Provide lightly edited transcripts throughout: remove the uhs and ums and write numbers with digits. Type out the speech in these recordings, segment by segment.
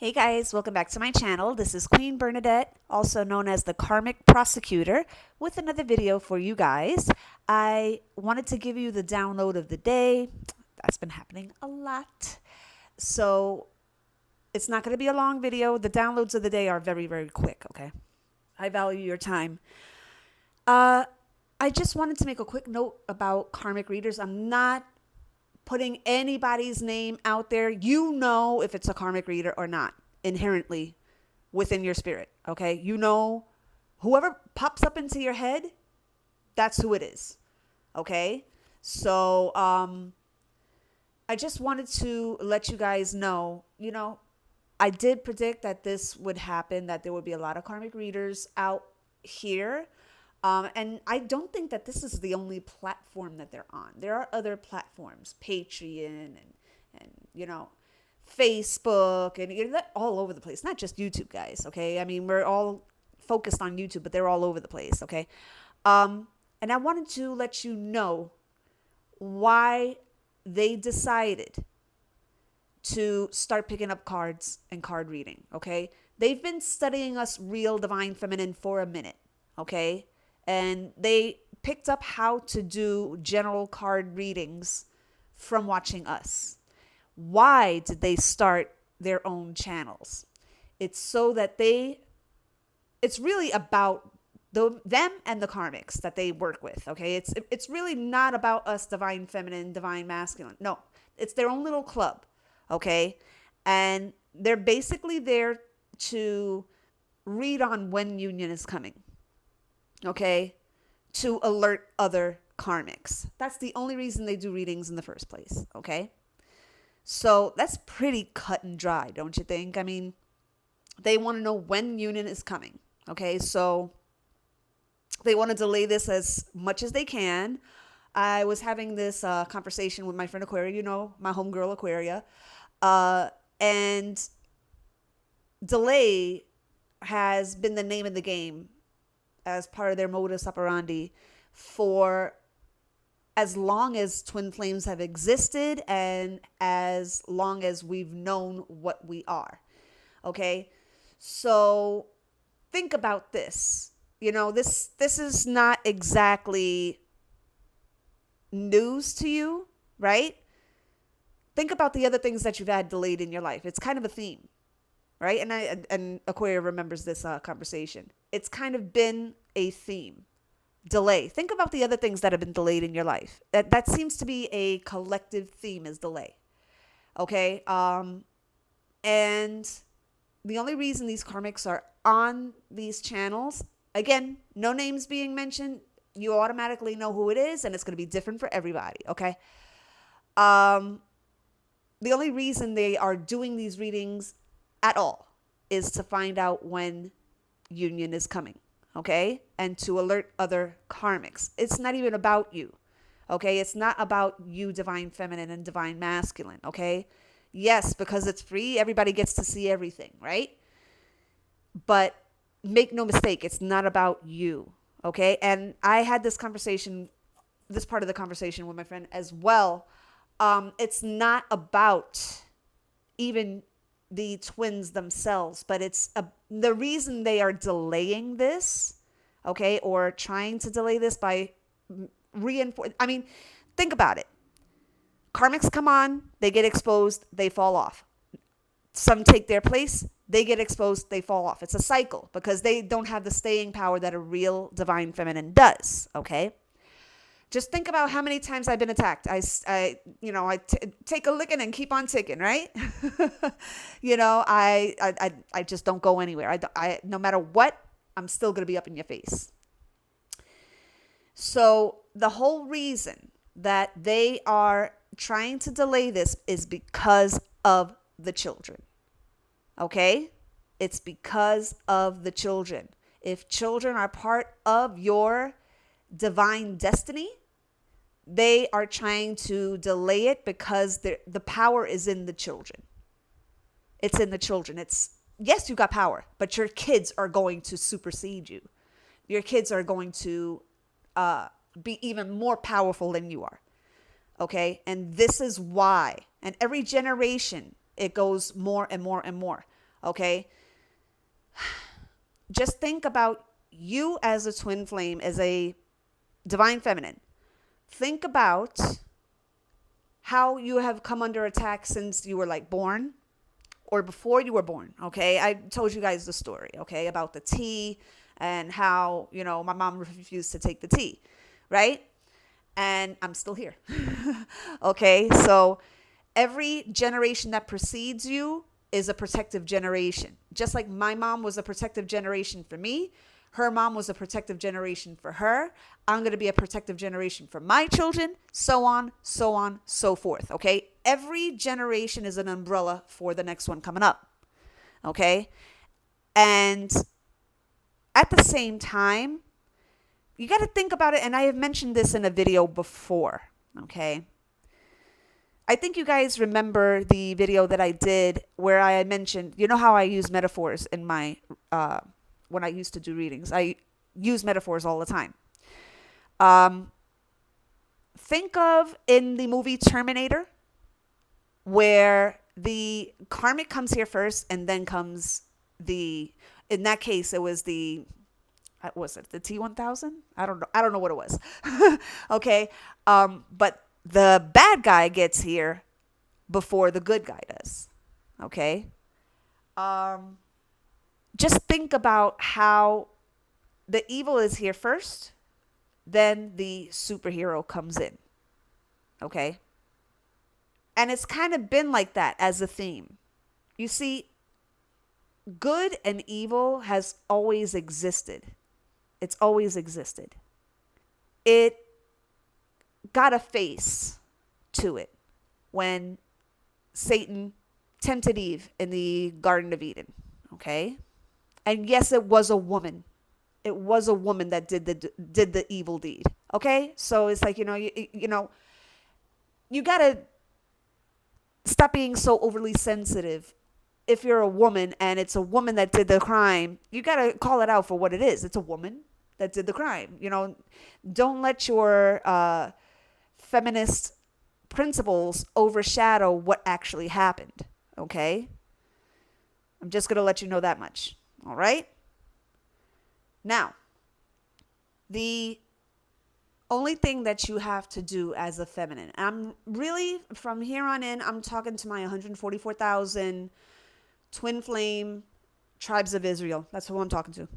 Hey guys, welcome back to my channel. This is Queen Bernadette, also known as the Karmic Prosecutor, with another video for you guys. I wanted to give you the download of the day. That's been happening a lot. So it's not going to be a long video. The downloads of the day are very, very quick, okay? I value your time. Uh, I just wanted to make a quick note about karmic readers. I'm not putting anybody's name out there. You know if it's a karmic reader or not inherently within your spirit. Okay. You know, whoever pops up into your head, that's who it is. Okay. So, I just wanted to let you guys know, I did predict that this would happen, that there would be a lot of karmic readers out here. And I don't think that this is the only platform that they're on. There are other platforms, Patreon and Facebook, and all over the place. Not just YouTube, guys. Okay, I mean we're all focused on YouTube, but they're all over the place. Okay, and I wanted to let you know why they decided to start picking up cards and card reading. Okay, they've been studying us real divine feminine for a minute. Okay, and they picked up how to do general card readings from watching us. Why did they start their own channels? It's so that it's really about them and the karmics that they work with. Okay, it's really not about us, divine feminine, divine masculine. No, it's their own little club. Okay, and they're basically there to read on when union is coming. Okay, to alert other karmics. That's the only reason they do readings in the first place. Okay, so that's pretty cut and dry, don't you think? I mean, they want to know when union is coming. Okay, so they want to delay this as much as they can. I was having this conversation with my friend Aquaria, my homegirl Aquaria, and delay has been the name of the game as part of their modus operandi for as long as twin flames have existed and as long as we've known what we are. Okay, so think about this. This is not exactly news to you, right? Think about the other things that you've had delayed in your life. It's kind of a theme, right? And Aquaria remembers this conversation. It's kind of been a theme. Delay. Think about the other things that have been delayed in your life. That seems to be a collective theme, is delay. Okay? And the only reason these karmics are on these channels, again, no names being mentioned, you automatically know who it is, and it's going to be different for everybody. Okay? The only reason they are doing these readings at all is to find out when union is coming. Okay, and to alert other karmics. It's not even about you. Okay, it's not about you, divine feminine and divine masculine. Okay, yes, because it's free, everybody gets to see everything, right? But make no mistake, it's not about you. Okay, and I had this part of the conversation with my friend as well. It's not about even the twins themselves, but the reason they are delaying this, okay, or trying to delay this by reinforce. I mean, think about it. Karmics come on, they get exposed, they fall off. Some take their place, they get exposed, they fall off. It's a cycle because they don't have the staying power that a real divine feminine does, okay? Just think about how many times I've been attacked. I take a licking and keep on ticking, right? I just don't go anywhere. No matter what, I'm still going to be up in your face. So the whole reason that they are trying to delay this is because of the children. Okay? It's because of the children. If children are part of your divine destiny, they are trying to delay it because the power is in the children. It's in the children. Yes, you got power, but your kids are going to supersede you. Your kids are going to be even more powerful than you are. Okay? And this is why. And every generation, it goes more and more and more. Okay? Just think about you as a twin flame, as a divine feminine. Think about how you have come under attack since you were like born or before you were born. Okay, I told you guys the story, okay, about the tea and how, my mom refused to take the tea, right? And I'm still here. Okay, so every generation that precedes you is a protective generation. Just like my mom was a protective generation for me, her mom was a protective generation for her. I'm going to be a protective generation for my children, so on, so on, so forth. Okay, every generation is an umbrella for the next one coming up. Okay, and at the same time, you got to think about it. And I have mentioned this in a video before. Okay, I think you guys remember the video that I did where I mentioned, how I use metaphors in my, when I used to do readings. I use metaphors all the time. Think of in the movie Terminator, where the karmic comes here first and then comes in that case, it was the T-1000? I don't know what it was. Okay. But the bad guy gets here before the good guy does. Okay. Just think about how the evil is here first, then the superhero comes in. Okay. And it's kind of been like that as a theme. You see, good and evil has always existed. It's always existed. It got a face to it when Satan tempted Eve in the Garden of Eden. Okay? And yes, it was a woman. It was a woman that did the evil deed. Okay? So it's like, you got to stop being so overly sensitive. If you're a woman and it's a woman that did the crime, you got to call it out for what it is. It's a woman that did the crime. Don't let your feminist principles overshadow what actually happened. Okay? I'm just going to let you know that much. All right? Now, the only thing that you have to do as a feminine, I'm really, from here on in, I'm talking to my 144,000 twin flame tribes of Israel. That's who I'm talking to.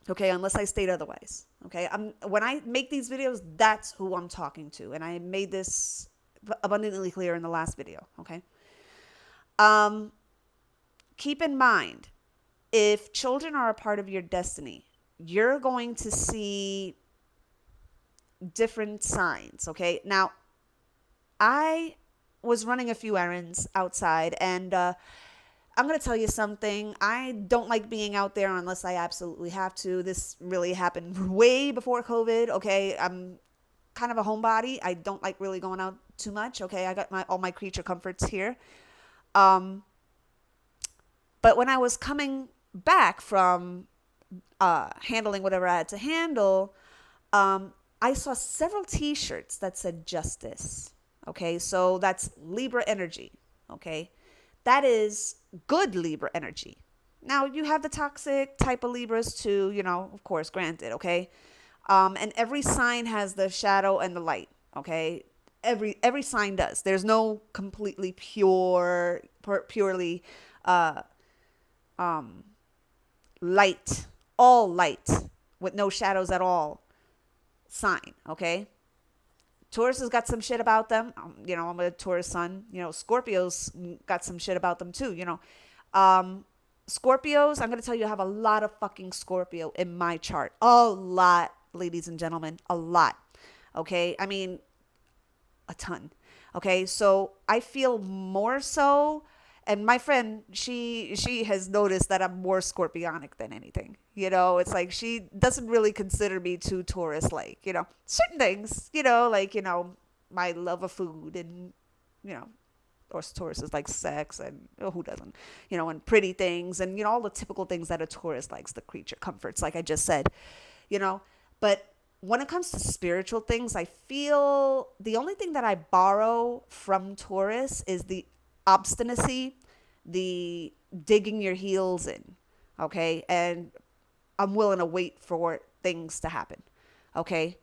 Okay, unless I state otherwise. Okay, when I make these videos, that's who I'm talking to, and I made this abundantly clear in the last video. Okay. Keep in mind, if children are a part of your destiny, you're going to see different signs. Okay. Now, I was running a few errands outside, and I'm going to tell you something. I don't like being out there unless I absolutely have to. This really happened way before COVID. Okay. I'm kind of a homebody. I don't like really going out too much. Okay. I got all my creature comforts here. But when I was coming back from handling whatever I had to handle, I saw several t-shirts that said justice. Okay. So that's Libra energy. Okay. That is good Libra energy. Now, you have the toxic type of Libras too, of course, granted, okay? And every sign has the shadow and the light, okay? Every sign does. There's no completely purely light, all light, with no shadows at all sign, okay? Taurus has got some shit about them. I'm a Taurus sun. Scorpios got some shit about them too. Scorpios, I'm going to tell you, I have a lot of fucking Scorpio in my chart. A lot, ladies and gentlemen. A lot. Okay? I mean, a ton. Okay? So I feel more so, and my friend, she has noticed that I'm more scorpionic than anything. It's like she doesn't really consider me too Taurus-like, certain things, my love of food and, or Taurus is like sex and who doesn't, and pretty things and, all the typical things that a Taurus likes, the creature comforts, like I just said, but when it comes to spiritual things, I feel the only thing that I borrow from Taurus is the obstinacy, the digging your heels in, okay? And I'm willing to wait for things to happen, okay?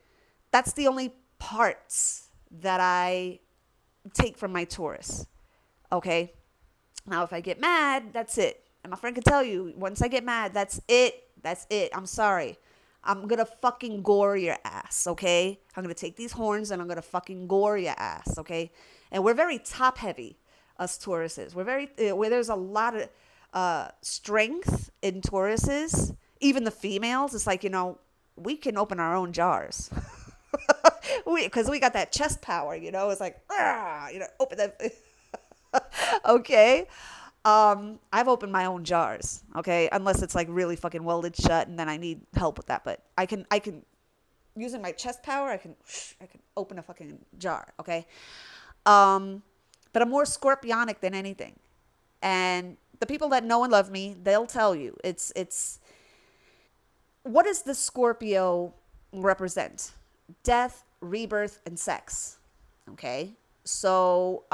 That's the only parts that I take from my Taurus, okay? Now, if I get mad, that's it. And my friend can tell you, once I get mad, that's it. That's it. I'm sorry. I'm going to fucking gore your ass, okay? I'm going to take these horns and I'm going to fucking gore your ass, okay? And we're very top heavy, us Tauruses. We're very, where there's a lot of strength in Tauruses, even the females. It's like, we can open our own jars. Because we got that chest power, it's like, open that. Okay. I've opened my own jars, okay? Unless it's like really fucking welded shut and then I need help with that. But I can using my chest power, I can open a fucking jar, okay? But I'm more scorpionic than anything. And the people that know and love me, they'll tell you it's what does the Scorpio represent? Death, rebirth, and sex. Okay? So,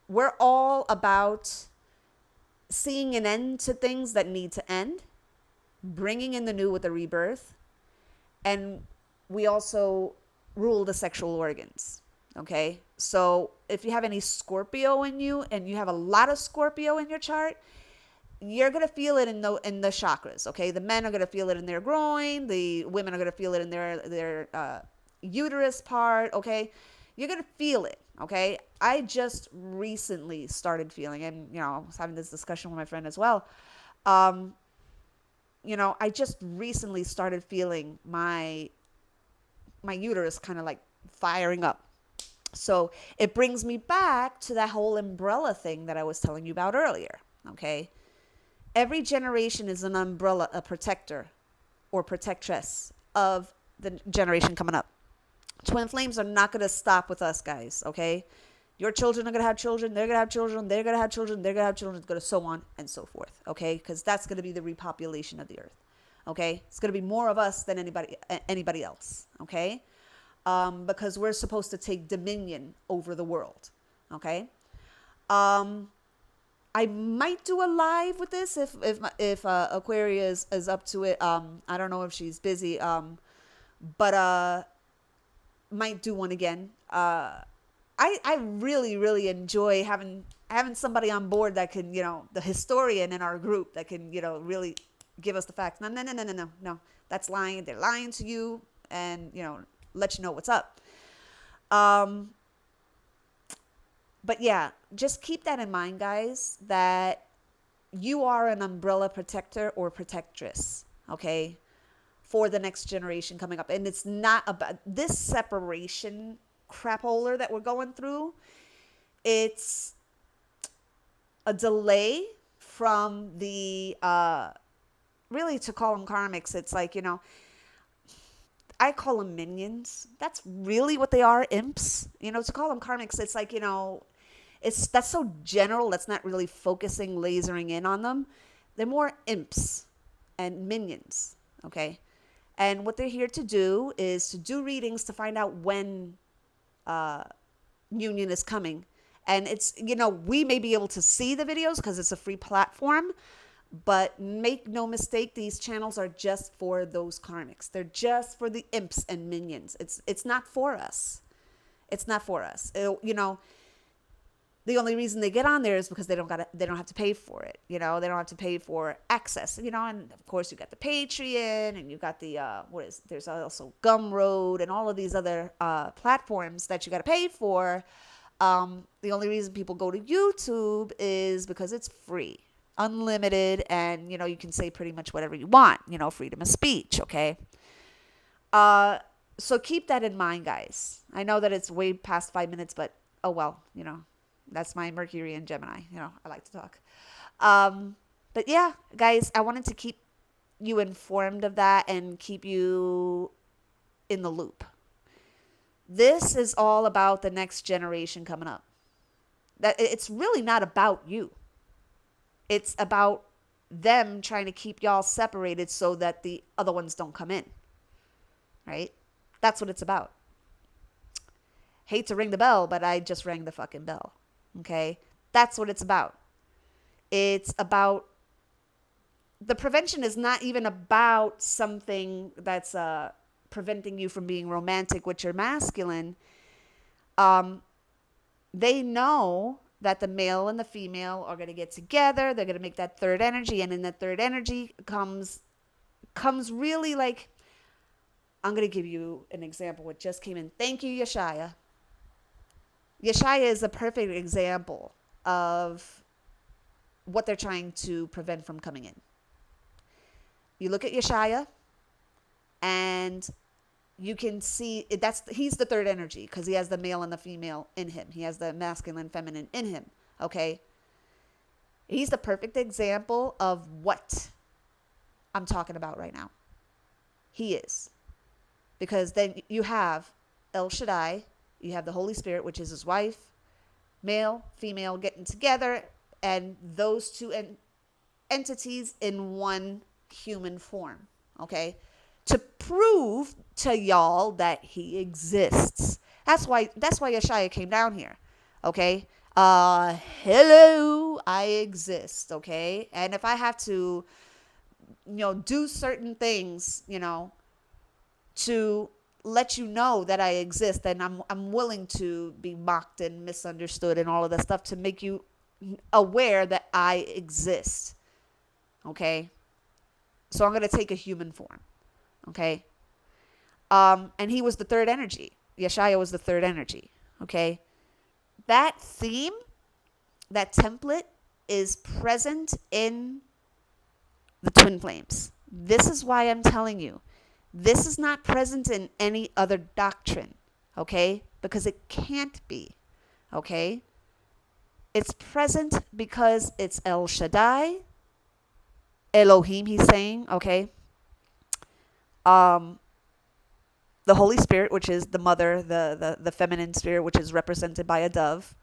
we're all about seeing an end to things that need to end, bringing in the new with the rebirth, and we also rule the sexual organs. Okay? So if you have any Scorpio in you and you have a lot of Scorpio in your chart, you're going to feel it in the chakras, okay? The men are going to feel it in their groin, the women are going to feel it in their uterus part, okay? You're going to feel it, okay? I just recently started feeling, and I was having this discussion with my friend as well. I just recently started feeling my uterus kind of like firing up. So it brings me back to that whole umbrella thing that I was telling you about earlier, okay? Every generation is an umbrella, a protector or protectress of the generation coming up. Twin flames are not going to stop with us, guys, okay? Your children are going to have children. They're going to have children. They're going to have children. They're going to have children. It's going to so on and so forth, okay? Because that's going to be the repopulation of the earth, okay? It's going to be more of us than anybody else, okay? Because we're supposed to take dominion over the world, okay? I might do a live with this if Aquaria is up to it. I don't know if she's busy. But might do one again. I really really enjoy having somebody on board that can, the historian in our group that can, really give us the facts. No. That's lying. They're lying to you, and let you know what's up. But yeah, just keep that in mind, guys, that you are an umbrella protector or protectress, okay, for the next generation coming up. And it's not about this separation crapola that we're going through. It's a delay from the, really, to call them karmics, it's like, I call them minions. That's really what they are, imps. To call them karmics, it's like, that's so general. That's not really focusing, lasering in on them. They're more imps and minions, okay? And what they're here to do is to do readings to find out when union is coming. And it's, we may be able to see the videos because it's a free platform, but make no mistake, these channels are just for those karmics. They're just for the imps and minions. It's not for us. It's not for us. The only reason they get on there is because they don't have to pay for it. They don't have to pay for access. And of course you got the Patreon, and you got the there's also Gumroad and all of these other platforms that you got to pay for. The only reason people go to YouTube is because it's free, unlimited, and you can say pretty much whatever you want. Freedom of speech. Okay. So keep that in mind, guys. I know that it's way past 5 minutes, but oh well. That's my Mercury and Gemini. I like to talk. But yeah, guys, I wanted to keep you informed of that and keep you in the loop. This is all about the next generation coming up. That it's really not about you. It's about them trying to keep y'all separated so that the other ones don't come in. Right? That's what it's about. Hate to ring the bell, but I just rang the fucking bell. Okay? That's what it's about. It's about, the prevention is not even about something that's preventing you from being romantic with your masculine. Um, they know that the male and the female are going to get together. They're going to make that third energy, and in that third energy comes really like, I'm going to give you an example. What just came in. Thank you, Yeshaya. Yeshaya is a perfect example of what they're trying to prevent from coming in. You look at Yeshaya, and you can see he's the third energy because he has the male and the female in him. He has the masculine, feminine in him. Okay, he's the perfect example of what I'm talking about right now. He is, because then you have El Shaddai, you have the Holy Spirit, which is his wife, male, female getting together, and those two entities in one human form. Okay, to prove to y'all that he exists. That's why Yeshaya came down here. Okay. Hello, I exist. Okay. And if I have to, do certain things, to let you know that I exist, then I'm willing to be mocked and misunderstood and all of that stuff to make you aware that I exist. Okay. So I'm going to take a human form. Okay. And he was the third energy. Yeshaya was the third energy. Okay. That theme, that template is present in the twin flames. This is why I'm telling you, this is not present in any other doctrine. Okay. Because it can't be. Okay. It's present because it's El Shaddai, Elohim, he's saying. Okay. The Holy Spirit, which is the mother, the feminine spirit, which is represented by a dove.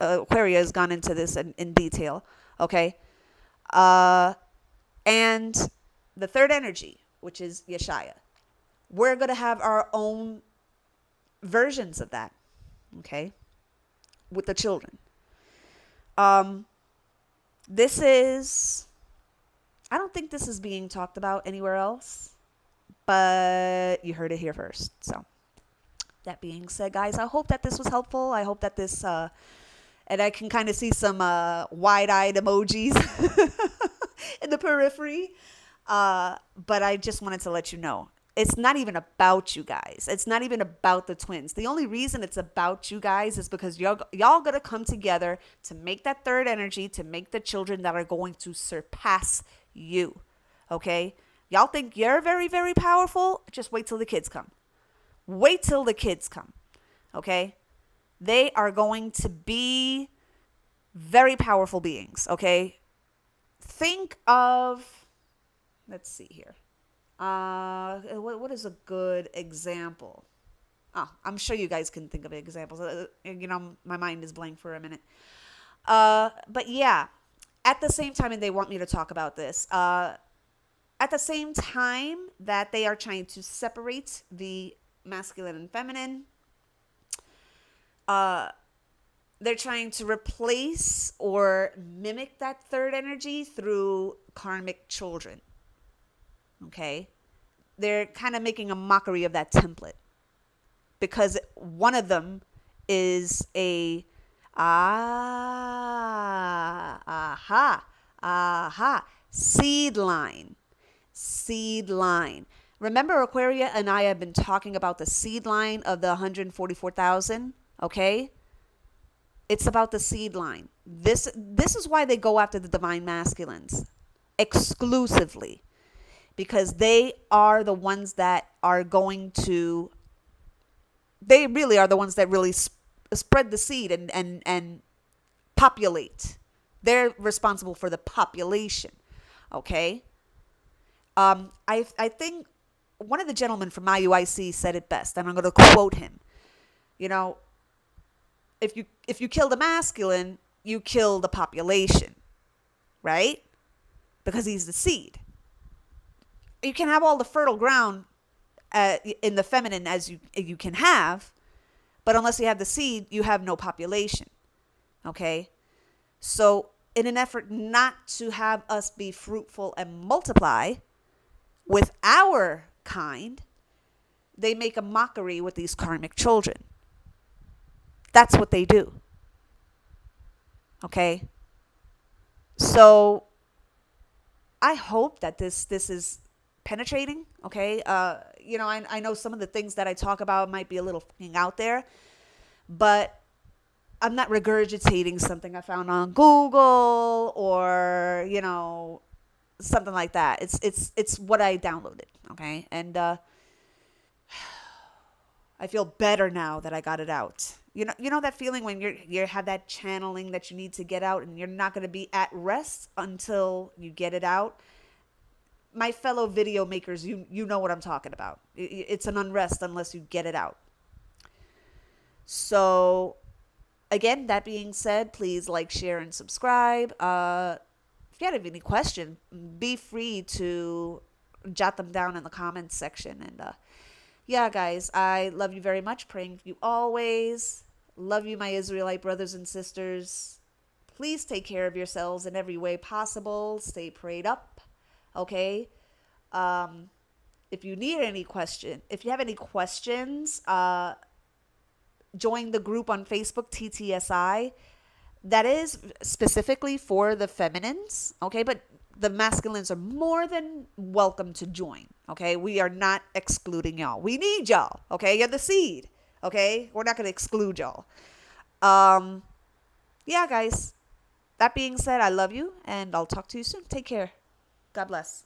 Aquaria has gone into this in detail. Okay. And the third energy, which is Yeshaya. We're going to have our own versions of that. Okay. With the children. This is, I don't think this is being talked about anywhere else. But you heard it here first. So that being said, guys, I hope that this was helpful. I hope that this, and I can kind of see some wide-eyed emojis in the periphery. But I just wanted to let you know. It's not even about you guys. It's not even about the twins. The only reason it's about you guys is because y'all going to come together to make that third energy, to make the children that are going to surpass you. Okay? Y'all think you're very, very powerful? Just wait till the kids come. Wait till the kids come. Okay? They are going to be very powerful beings. Okay? Think of, let's see here. What is a good example? I'm sure you guys can think of examples. My mind is blank for a minute. But yeah, at the same time, and they want me to talk about this, at the same time that they are trying to separate the masculine and feminine, they're trying to replace or mimic that third energy through karmic children. Okay? They're kind of making a mockery of that template because one of them is seed line. Seed line. Remember, Aquaria and I have been talking about the seed line of the 144,000. Okay, it's about the seed line. This is why they go after the divine masculines exclusively, because they are the ones that are going to. They really are the ones that really spread the seed and populate. They're responsible for the population. Okay. I think one of the gentlemen from IUIC said it best, and I'm going to quote him. If you kill the masculine, you kill the population, right? Because he's the seed. You can have all the fertile ground in the feminine as you can have, but unless you have the seed, you have no population. Okay, so in an effort not to have us be fruitful and multiply with our kind, they make a mockery with these karmic children. That's what they do. Okay? So I hope that this is penetrating. Okay? I know some of the things that I talk about might be a little fucking out there, but I'm not regurgitating something I found on Google or, something like that. It's what I downloaded, okay? And I feel better now that I got it out. You know that feeling when you have that channeling that you need to get out and you're not going to be at rest until you get it out. My fellow video makers, you know what I'm talking about. It's an unrest unless you get it out. So again, that being said, please like, share, and subscribe. If you have any question, be free to jot them down in the comments section. And yeah, guys, I love you very much. Praying for you always. Love you, my Israelite brothers and sisters. Please take care of yourselves in every way possible. Stay prayed up. Okay. If you need any question, if you have any questions, join the group on Facebook, TTSI. That is specifically for the feminines, okay? But the masculines are more than welcome to join, okay? We are not excluding y'all. We need y'all, okay? You're the seed, okay? We're not going to exclude y'all. Yeah, guys. That being said, I love you, and I'll talk to you soon. Take care. God bless.